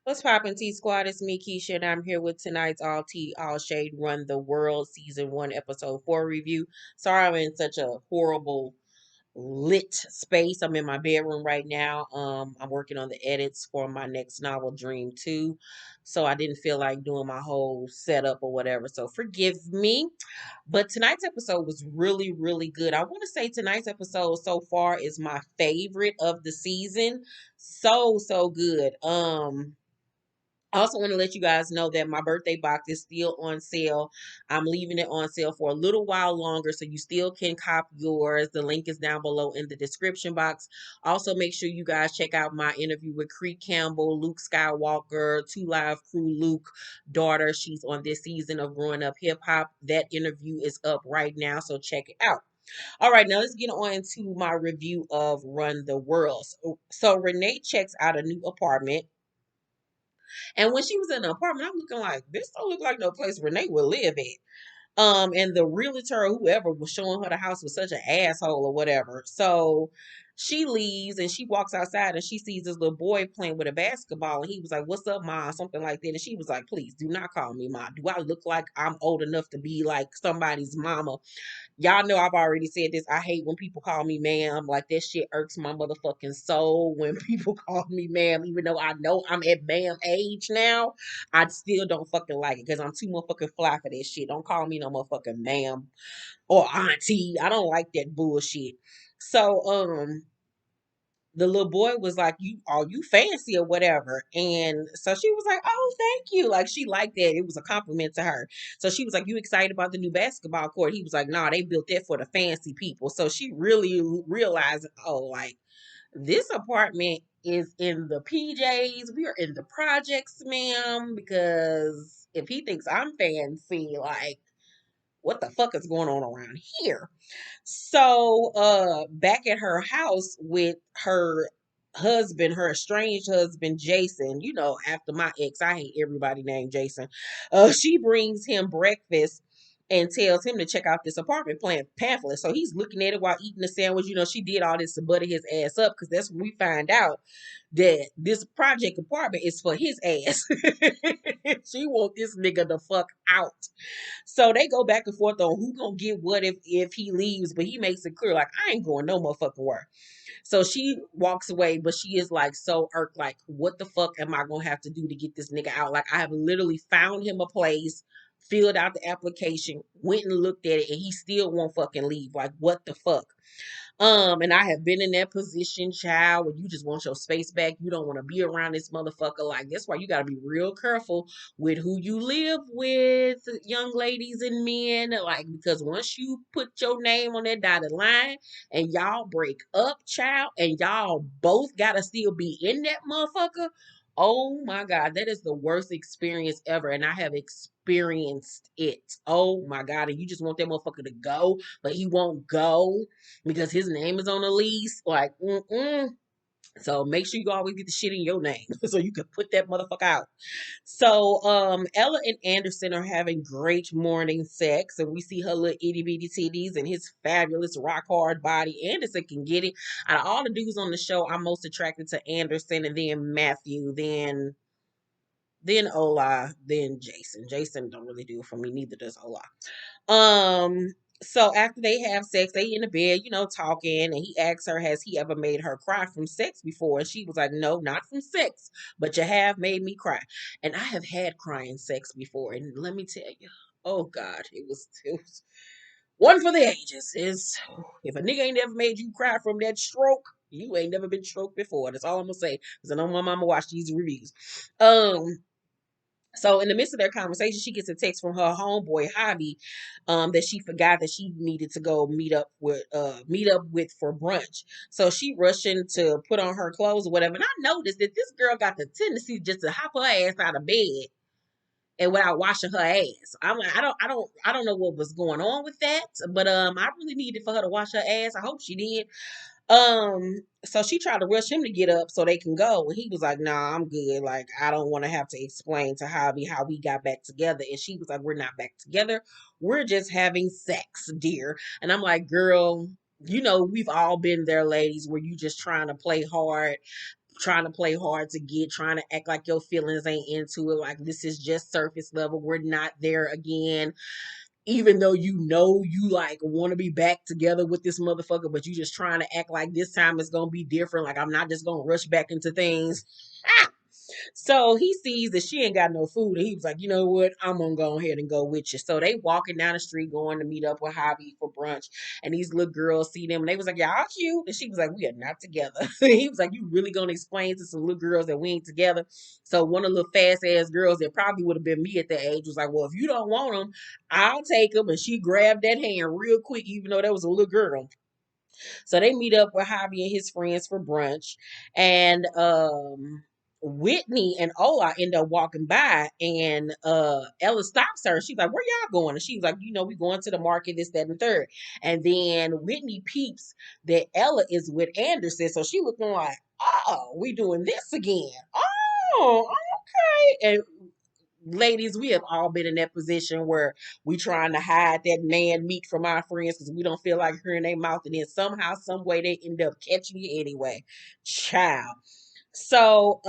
What's poppin', T Squad? It's me, Keisha, and I'm here with tonight's All Tea, All Shade Run the World Season 1, Episode 4 review. Sorry I'm in such a horrible lit space. I'm in my bedroom right now. I'm working on the edits for my next novel, Dream 2. So I didn't feel like doing my whole setup or whatever. So forgive me. But tonight's episode was really, really good. I want to say tonight's episode so far is my favorite of the season. So good. I also want to let you guys know that my birthday box is still on sale. I'm leaving it on sale for a little while longer, so you still can cop yours. The link is down below in the description box. Also, make sure you guys check out my interview with Creek Campbell, Luke Skywalker, Two Live Crew Luke daughter. She's on this season of Growing Up Hip Hop. That interview is up right now, so check it out. All right, now let's get on to my review of Run the World. So Renee checks out a new apartment, and when she was in the apartment, I'm looking like, this don't look like no place Renee would live at. And the realtor or whoever was showing her the house was such an asshole or whatever. So she leaves and she walks outside and she sees this little boy playing with a basketball. And he was like, "What's up, Ma?" Something like that. And she was like, "Please do not call me Ma. Do I look like I'm old enough to be like somebody's mama?" Y'all know I've already said this. I hate when people call me ma'am. Like that shit irks my motherfucking soul when people call me ma'am, even though I know I'm at ma'am age now. I still don't fucking like it because I'm too motherfucking fly for that shit. Don't call me no motherfucking ma'am or auntie. I don't like that bullshit. So the little boy was like, "You are you fancy or whatever?" And so she was like, "Oh, thank you." Like she liked that. It was a compliment to her. So she was like, "You excited about the new basketball court?" He was like, "Nah, they built that for the fancy people." So she really realized, oh, like this apartment is in the PJs. We are in the projects, ma'am, because if he thinks I'm fancy, like what the fuck is going on around here? So, back at her house with her husband, her estranged husband, Jason, you know, after my ex, I hate everybody named Jason. She brings him breakfast and tells him to check out this apartment plan pamphlet. So he's looking at it while eating the sandwich. You know, she did all this to butter his ass up because that's when we find out that this project apartment is for his ass. She want this nigga the fuck out. So they go back and forth on who gonna get what if he leaves, but he makes it clear like I ain't going no motherfucking where. So she walks away, but she is like so irked, like what the fuck am I gonna have to do to get this nigga out? Like I have literally found him a place, filled out the application, went and looked at it, and he still won't fucking leave. Like what the fuck? And I have been in that position, child, where you just want your space back. You don't want to be around this motherfucker. Like, that's why you got to be real careful with who you live with, young ladies and men. Like, because once you put your name on that dotted line and y'all break up, child, and y'all both got to still be in that motherfucker. Oh my God, that is the worst experience ever. And I have experienced it. Oh my God. And you just want that motherfucker to go, but he won't go because his name is on the lease. Like, mm-mm. So make sure you always get the shit in your name so you can put that motherfucker out. So Ella and Anderson are having great morning sex, and we see her little itty bitty titties and his fabulous rock hard body. Anderson can get it. Out of all the dudes on the show, I'm most attracted to Anderson, and then Matthew, then Ola, then Jason. Jason don't really do it for me, neither does Ola. So after they have sex, they in the bed, you know, talking, and he asks her, has he ever made her cry from sex before? And she was like, no, not from sex, but you have made me cry. And I have had crying sex before, and let me tell you, oh God, it was one for the ages. Is if a nigga ain't never made you cry from that stroke, you ain't never been stroked before. That's all I'm gonna say. Because I know my mama watched these reviews. Um so in the midst of their conversation, she gets a text from her homeboy Hobby, that she forgot that she needed to go meet up with for brunch. So she rushing to put on her clothes or whatever. And I noticed that this girl got the tendency just to hop her ass out of bed and without washing her ass. I'm like, I don't know what was going on with that, but I really needed for her to wash her ass. I hope she did. So she tried to rush him to get up so they can go. And he was like, nah, I'm good. Like, I don't want to have to explain to Javi how we got back together. And she was like, we're not back together. We're just having sex, dear. And I'm like, girl, you know, we've all been there, ladies, where you just trying to play hard trying to play hard to get, trying to act like your feelings ain't into it, like this is just surface level. We're not there again. Even though you know you like want to be back together with this motherfucker, but you just trying to act like this time is gonna be different. Like I'm not just gonna rush back into things. So he sees that she ain't got no food, and he was like, you know what? I'm gonna go ahead and go with you. So they walking down the street going to meet up with Javi for brunch. And these little girls see them and they was like, y'all cute. And she was like, we are not together. He was like, you really gonna explain to some little girls that we ain't together? So one of the little fast ass girls that probably would have been me at that age was like, well, if you don't want them, I'll take them. And she grabbed that hand real quick, even though that was a little girl. So they meet up with Javi and his friends for brunch. And Whitney and Ola end up walking by, and Ella stops her. She's like, where y'all going? And she was like, we going to the market, this, that, and the third. And then Whitney peeps that Ella is with Anderson. So she looking like, oh, we doing this again. Oh, okay. And ladies, we have all been in that position where we trying to hide that man meat from our friends because we don't feel like hearing their mouth, and then somehow, some way, they end up catching you anyway. Child. So,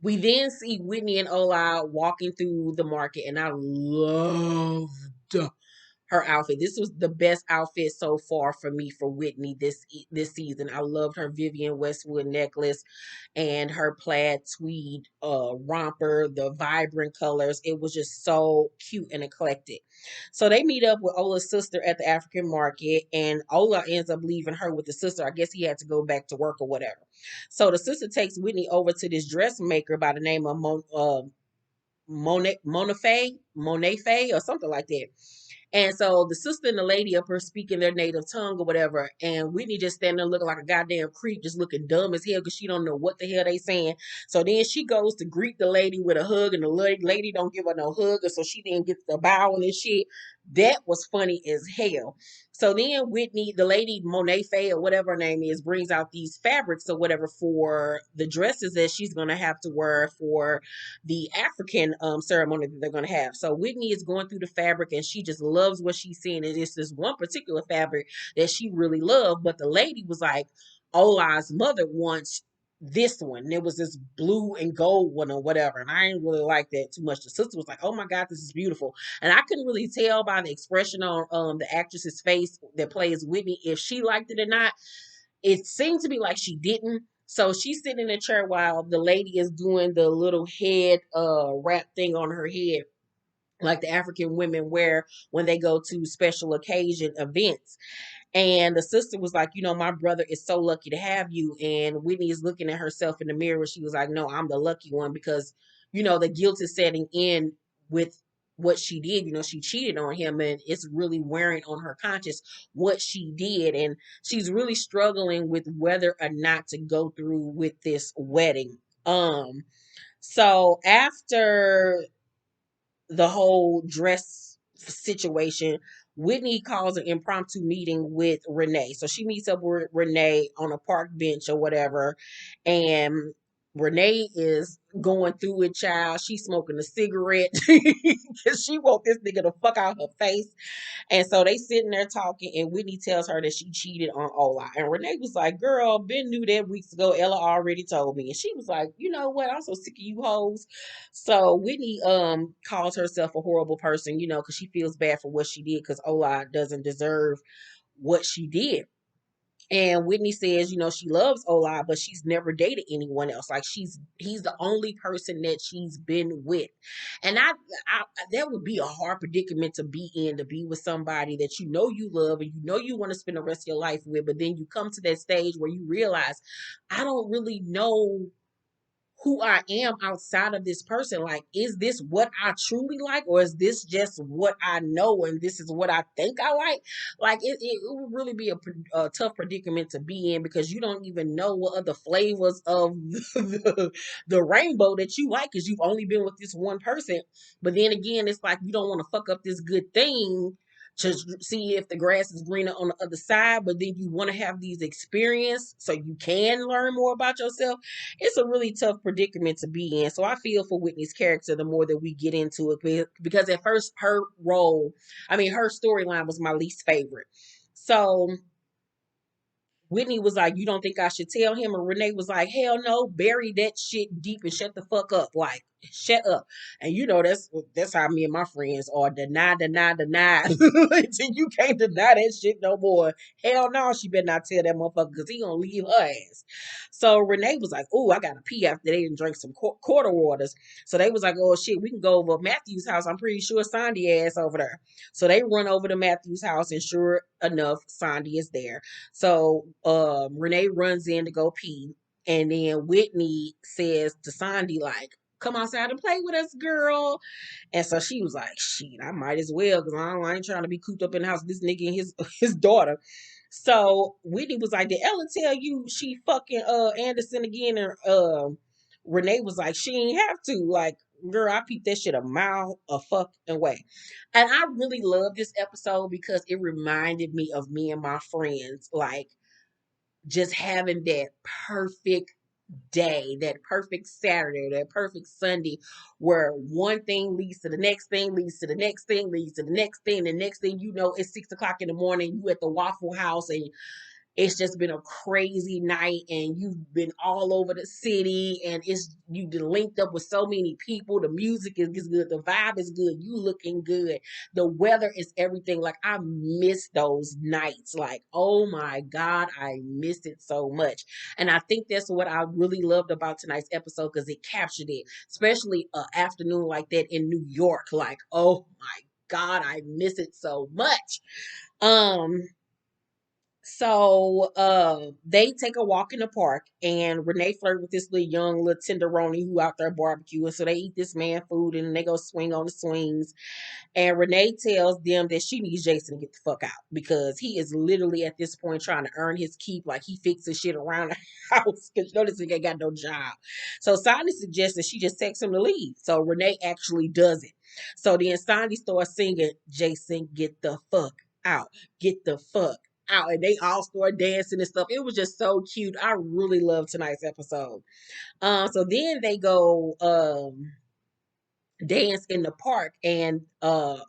we then see Whitney and Ola walking through the market, and I loved her outfit. This was the best outfit so far for me for Whitney this season. I loved her Vivian Westwood necklace and her plaid tweed romper, the vibrant colors. It was just so cute and eclectic. So they meet up with Ola's sister at the African market, and Ola ends up leaving her with the sister. I guess he had to go back to work or whatever. So the sister takes Whitney over to this dressmaker by the name of Monet or something like that. And so the sister and the lady up her speaking their native tongue or whatever, and Whitney just standing there looking like a goddamn creep, just looking dumb as hell because she don't know what the hell they saying. So then she goes to greet the lady with a hug, and the lady don't give her no hug, and so she then gets the bowing and shit. That was funny as hell. So then Whitney, the lady Monet Faye or whatever her name is, brings out these fabrics or whatever for the dresses that she's gonna have to wear for the African ceremony that they're gonna have. So Whitney is going through the fabric and she just loves what she's seeing. And it's this one particular fabric that she really loved, but the lady was like, Ola's mother wants this one. And it was this blue and gold one or whatever. And I didn't really like that too much. The sister was like, oh my God, this is beautiful. And I couldn't really tell by the expression on the actress's face that plays Whitney if she liked it or not. It seemed to be like she didn't. So she's sitting in a chair while the lady is doing the little head wrap thing on her head, like the African women wear when they go to special occasion events. And the sister was like, my brother is so lucky to have you. And Whitney is looking at herself in the mirror. She was like, no, I'm the lucky one because, the guilt is setting in with what she did. She cheated on him, and it's really wearing on her conscience what she did. And she's really struggling with whether or not to go through with this wedding. So after the whole dress situation, Whitney calls an impromptu meeting with Renee. So she meets up with Renee on a park bench or whatever. And Renee is going through it, child. She's smoking a cigarette because she want this nigga to fuck out her face. And so they sitting there talking, and Whitney tells her that she cheated on Ola. And Renee was like, girl, Ben knew that weeks ago. Ella already told me. And she was like, you know what? I'm so sick of you hoes. So Whitney calls herself a horrible person, because she feels bad for what she did because Ola doesn't deserve what she did. And Whitney says, she loves Ola, but she's never dated anyone else. Like he's the only person that she's been with. And I that would be a hard predicament to be in, to be with somebody that you love and you want to spend the rest of your life with, but then you come to that stage where you realize, I don't really know who I am outside of this person. Like, is this what I truly like, or is this just what I know and this is what I think I like? Like, it would really be a tough predicament to be in because you don't even know what other flavors of the rainbow that you like because you've only been with this one person. But then again, it's like you don't want to fuck up this good thing to see if the grass is greener on the other side, but then you want to have these experiences so you can learn more about yourself. It's a really tough predicament to be in. So I feel for Whitney's character the more that we get into it, because at first her her storyline was my least favorite. So Whitney was like, "You don't think I should tell him?" And Renee was like, "Hell no, bury that shit deep and shut the fuck up. Like, shut up." And you know that's how me and my friends are. Deny, deny, deny. Until you can't deny that shit no more. Hell no, she better not tell that motherfucker because he gonna leave her ass. So Renee was like, "Oh, I gotta pee," after they didn't drink some quarter waters. So they was like, "Oh shit, we can go over Matthew's house. I'm pretty sure Sandy ass over there." So they run over to Matthew's house, and sure enough, Sandy is there. So Renee runs in to go pee. And then Whitney says to Sandy, like, "Come outside and play with us, girl." And so she was like, "Shit, I might as well, because I ain't trying to be cooped up in the house with this nigga and his his daughter." So Whitney was like, "Did Ella tell you she fucking Anderson again?" And Renee was like, "She ain't have to. Like, girl, I peeped that shit a mile a fucking way." And I really love this episode because it reminded me of me and my friends, like, just having that perfect day, that perfect Saturday, that perfect Sunday, where one thing leads to the next thing, leads to the next thing, leads to the next thing. The next thing you know, it's 6 o'clock in the morning. You at the Waffle House, and it's just been a crazy night, and you've been all over the city, and it's you been linked up with so many people. The music is good, the vibe is good, you looking good, the weather is everything. Like, I miss those nights. Like, oh my God, I missed it so much. And I think that's what I really loved about tonight's episode, because it captured it, especially an afternoon like that in New York. Like, oh my God, I miss it so much. um so they take a walk in the park, and Renee flirt with this little tenderoni who out there barbecuing. So they eat this man food, and they go swing on the swings. And Renee tells them that she needs Jason to get the fuck out, because he is literally at this point trying to earn his keep. Like, he fixes shit around the house because you know this nigga ain't got no job. So Sandy suggests that she just text him to leave. So Renee actually does it. So then Sandy starts singing, "Jason, get the fuck out. Get the fuck out." And they all start dancing and stuff. It was just so cute. I really love tonight's episode. So then they go dance in the park, and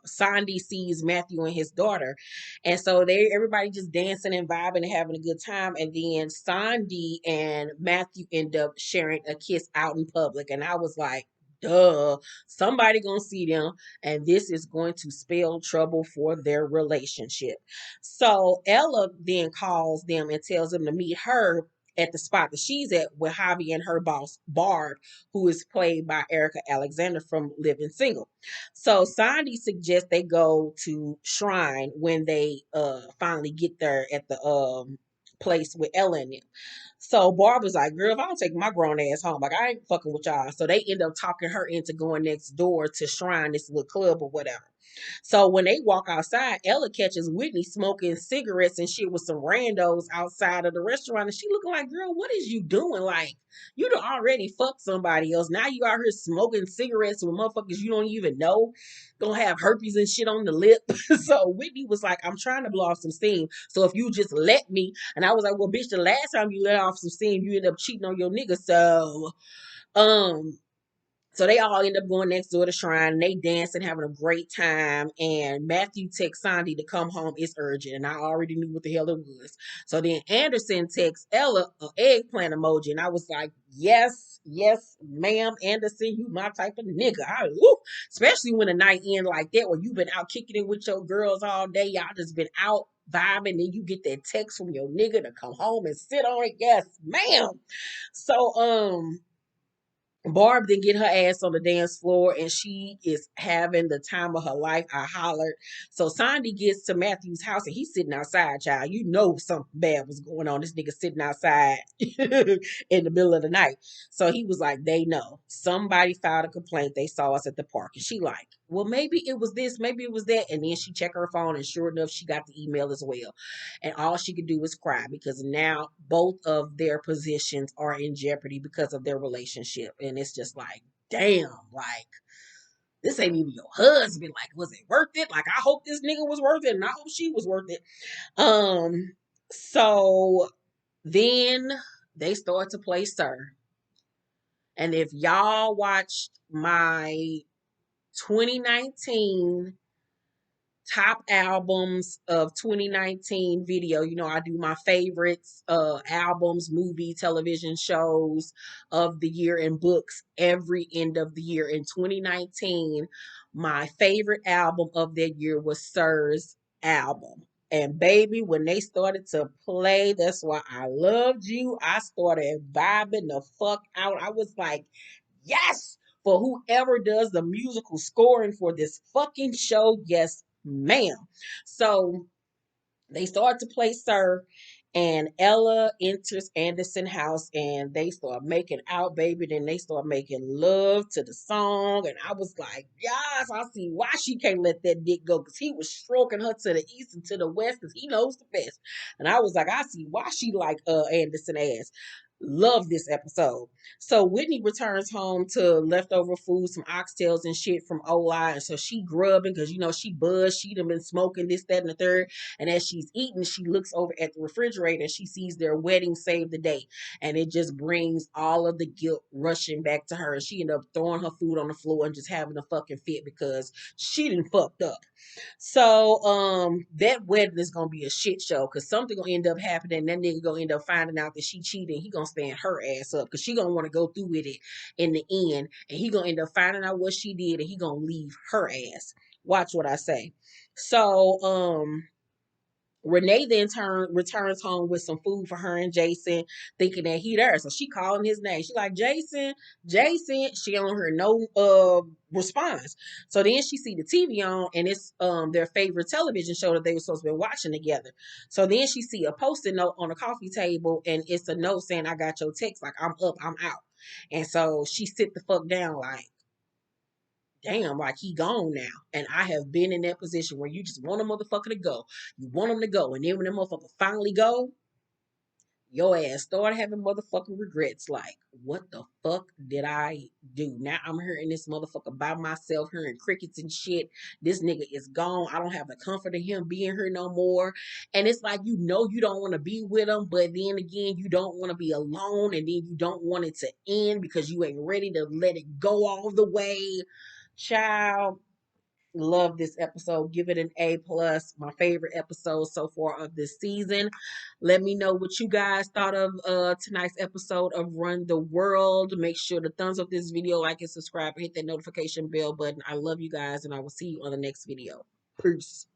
Sandy sees Matthew and his daughter, and so they everybody just dancing and vibing and having a good time. And then Sandy and Matthew end up sharing a kiss out in public, and I was like, duh, somebody gonna see them, and this is going to spell trouble for their relationship. So Ella then calls them and tells them to meet her at the spot that she's at with Javi and her boss Barb, who is played by Erica Alexander from Living Single. So Sandy suggests they go to Shrine when they finally get there at the place with Ella and them. So Barb was like, "Girl, if I don't take my grown ass home, like, I ain't fucking with y'all." So they end up talking her into going next door to Shrine, this little club or whatever. So when they walk outside, Ella catches Whitney smoking cigarettes and shit with some randos outside of the restaurant. And she looking like, "Girl, what is you doing? Like, you done already fucked somebody else. Now you out here smoking cigarettes with motherfuckers you don't even know. Gonna have herpes and shit on the lip." So Whitney was like, "I'm trying to blow off some steam. So if you just let me." And I was like, "Well, bitch, the last time you let off some steam, you end up cheating on your nigga. Um, so they all end up going next door to Shrine, and they dance and having a great time. And Matthew texts Sandy to come home. It's urgent. And I already knew what the hell it was. So then Anderson texts Ella an eggplant emoji. And I was like, yes, yes, ma'am, Anderson, you my type of nigga. Especially when a night end like that, where you've been out kicking it with your girls all day. Y'all just been out vibing. And you get that text from your nigga to come home and sit on it. Yes, ma'am. So, Barb then get her ass on the dance floor, and she is having the time of her life. I hollered. So Sandy gets to Matthew's house, and he's sitting outside, child. You know something bad was going on. This nigga sitting outside in the middle of the night. So he was like, "They know. Somebody filed a complaint. They saw us at the park." And she like, "Well, maybe it was this, maybe it was that." And then she checked her phone, and sure enough, she got the email as well. And all she could do was cry, because now both of their positions are in jeopardy because of their relationship. And it's just like, damn, like, this ain't even your husband. Like, was it worth it? Like, I hope this nigga was worth it, and I hope she was worth it. So then they start to play Sir. And if y'all watched my 2019 top albums of 2019 video. You know, I do my favorites, albums, movie, television shows of the year, and books every end of the year. In 2019, my favorite album of that year was Sir's album. And baby, when they started to play, that's why I loved you. I started vibing the fuck out. I was like, yes, for whoever does the musical scoring for this fucking show. Yes, ma'am. So they start to play Sir, and Ella enters Anderson house, and they start making out, baby. Then they start making love to the song, and I was like, yes, I see why she can't let that dick go, because he was stroking her to the east and to the west, because he knows the best. And I was like, I see why she like Anderson ass. Love this episode. So Whitney returns home to leftover food, some oxtails and shit from Oli. And so she grubbing because, you know, she buzzed. She done been smoking this, that, and the third. And as she's eating, she looks over at the refrigerator and she sees their wedding save the date. And it just brings all of the guilt rushing back to her. And she ended up throwing her food on the floor and just having a fucking fit because she done fucked up. So that wedding is gonna be a shit show because something gonna end up happening. That nigga gonna end up finding out that she cheated. He gonna stand her ass up because she gonna want to go through with it in the end, and he gonna end up finding out what she did, and he gonna leave her ass. Watch what I say. So Renee then returns home with some food for her and Jason, thinking that he there. So she calling his name. She like, Jason, Jason. She don't hear no response. So then she see the TV on, and it's their favorite television show that they were supposed to be watching together. So then she see a post-it note on the coffee table, and it's a note saying, I got your text, like I'm up, I'm out. And so she sit the fuck down like, damn, like he gone now. And I have been in that position where you just want a motherfucker to go. You want him to go. And then when the motherfucker finally go, your ass start having motherfucking regrets. Like, what the fuck did I do? Now I'm hearing this motherfucker by myself, hearing crickets and shit. This nigga is gone. I don't have the comfort of him being here no more. And it's like, you know, you don't want to be with him, but then again, you don't want to be alone. And then you don't want it to end because you ain't ready to let it go all the way. Child, love this episode. Give it an A+. My favorite episode so far of this season. Let me know what you guys thought of tonight's episode of Run the World. Make sure to thumbs up this video, like and subscribe, and hit that notification bell button. I love you guys, and I will see you on the next video. Peace.